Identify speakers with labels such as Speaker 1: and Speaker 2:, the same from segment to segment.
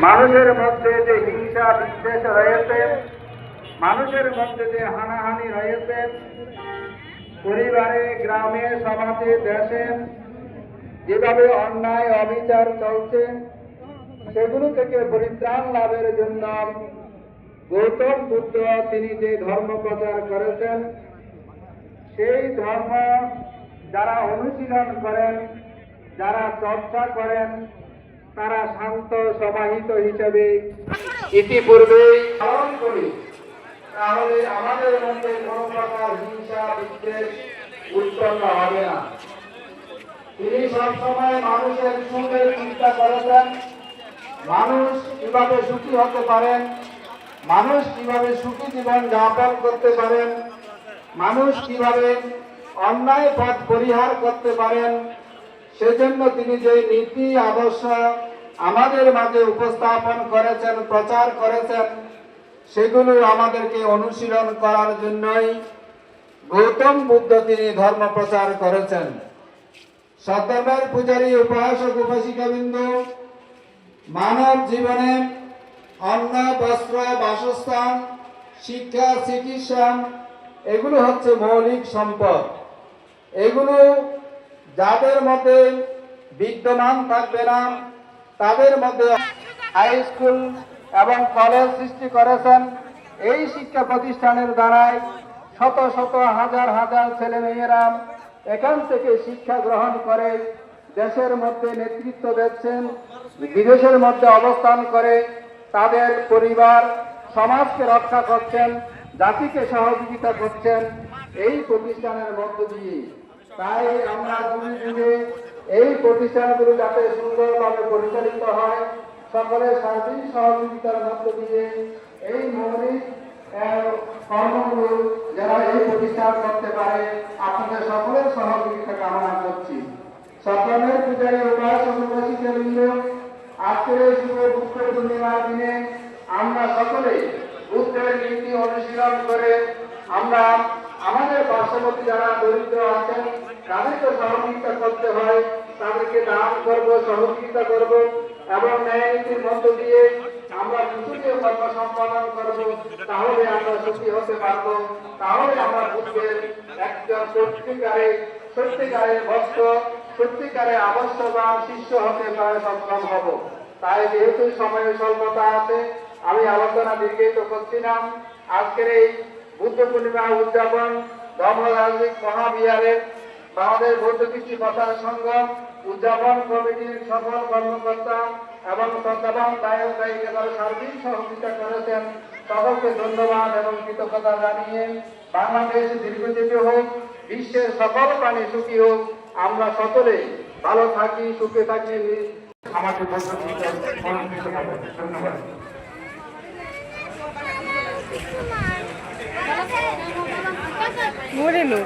Speaker 1: মানুষের মধ্যে যে হিংসা বিদ্বেষ রয়েছে, মানুষের মধ্যে যে হানাহানি রয়েছে, পরিবারে, গ্রামে, সমাজে, দেশে যেভাবে অন্যায় অবিচার চলছে, সেগুলো থেকে পরিত্রাণ লাভের জন্য গৌতম বুদ্ধ তিনি যে ধর্ম প্রচার করেছেন, সেই ধর্ম যারা অনুশীলন করেন, যারা চর্চা করেন, তারা শান্ত সমাহিত হিসেবে ইতিপূর্বেই পালন করি, তাহলে আমাদের মধ্যে কোন প্রকার হিংসা বিদ্বেষ উৎপন্ন হবে না। তিনি সবসময় মানুষের সুখের চিন্তা করেছেন, মানুষ কিভাবে সুখী হতে পারেন, মানুষ কিভাবে সুখী জীবন যাপন করতে পারেন, মানুষ কিভাবে অন্যায় পথ পরিহার করতে পারেন, সেজন্য তিনি যে নীতি আদর্শ আমাদের মাঝে উপস্থাপন করেছেন, প্রচার করেছেন, সেগুলো আমাদেরকে অনুশীলন করার জন্যই গৌতম বুদ্ধ তিনি ধর্ম প্রচার করেছেন। সত্যমের পূজারী, উপাসক উপাসিকাবৃন্দ, মানব জীবনে অন্ন, বস্ত্র, বাসস্থান, শিক্ষা, চিকিৎসা এগুলো হচ্ছে মৌলিক সম্পদ। এগুলো যাদের মধ্যে বিদ্যমান থাকবে না, তাদের মধ্যে হাই স্কুল এবং কলেজ সৃষ্টি করেছেন। এই শিক্ষা প্রতিষ্ঠানের দ্বারাই শত শত হাজার হাজার ছেলে মেয়েরা এখান থেকে শিক্ষা গ্রহণ করে দেশের মধ্যে নেতৃত্ব দিচ্ছেন, বিদেশের মধ্যে অবস্থান করে তাদের পরিবার সমাজকে রক্ষা করছেন, জাতিকে সহযোগিতা করছেন এই প্রতিষ্ঠানের মধ্য দিয়ে। তাই আমরা যুগে যুগে এই প্রতিষ্ঠানগুলো যাতে সুন্দরভাবে পরিচালিত হয়, সকলের সার্বিক সহযোগিতার মধ্য দিয়ে এই মৌলিক কর্মগুলো যারা এই প্রতিষ্ঠান করতে পারে, আপনাদের সকলের সহযোগিতা কামনা করছি। সত্যমের পূজারী, উপাসক উপাসিকাবৃন্দ, আজকের এই শুভ বুদ্ধ পূর্ণিমার দিনে আমরা সকলে বুদ্ধের নীতি অনুশীলন করে আমরা আমাদের পার্শ্ববর্তী যারা দরিদ্র আছেন তাদেরকে সহযোগিতা করতে হয়, তাদেরকে দান করব, সহযোগিতা করব এবং ন্যায় নীতির মধ্য দিয়ে আমরা সুখী কর্ম সম্পাদন করব। তাহলে আমরা সুখী হতে পারব, তাহলে আমরা বুদ্ধের একজন সত্যিকারের ভক্ত, সত্যিকারের আবশ্যবান শিষ্য হতে সক্ষম হব। তাই যেহেতু সময়ের স্বল্পতা আছে, আমি আলোচনা দীর্ঘায়িত করছি না। আজকের এই বুদ্ধ পূর্ণিমা উদযাপন ধর্মরাজিক মহাবিহারের আমাদের বৌদ্ধ কৃষি প্রচার সংঘ উদযাপন কমিটির সকল কর্মকর্তা এবং শ্রদ্ধাবান দায়ক দায়িকার সার্বিক সহযোগিতা করেছেন। সকলকে ধন্যবাদ এবং কৃতজ্ঞতা জানিয়ে বাংলাদেশ দীর্ঘজীবী হোক, বিশ্বের সকল প্রাণী সুখী হোক, আমরা সকলে ভালো থাকি, সুখে থাকি। আমাকে ধন্যবাদ।
Speaker 2: মরেলো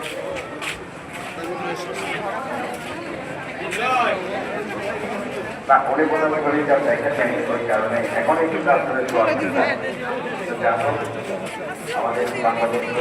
Speaker 1: না ওরে বলে করি যার একটা ট্রেনিং করি কারণে এখন একটু আমাদের বাংলাদেশ
Speaker 2: না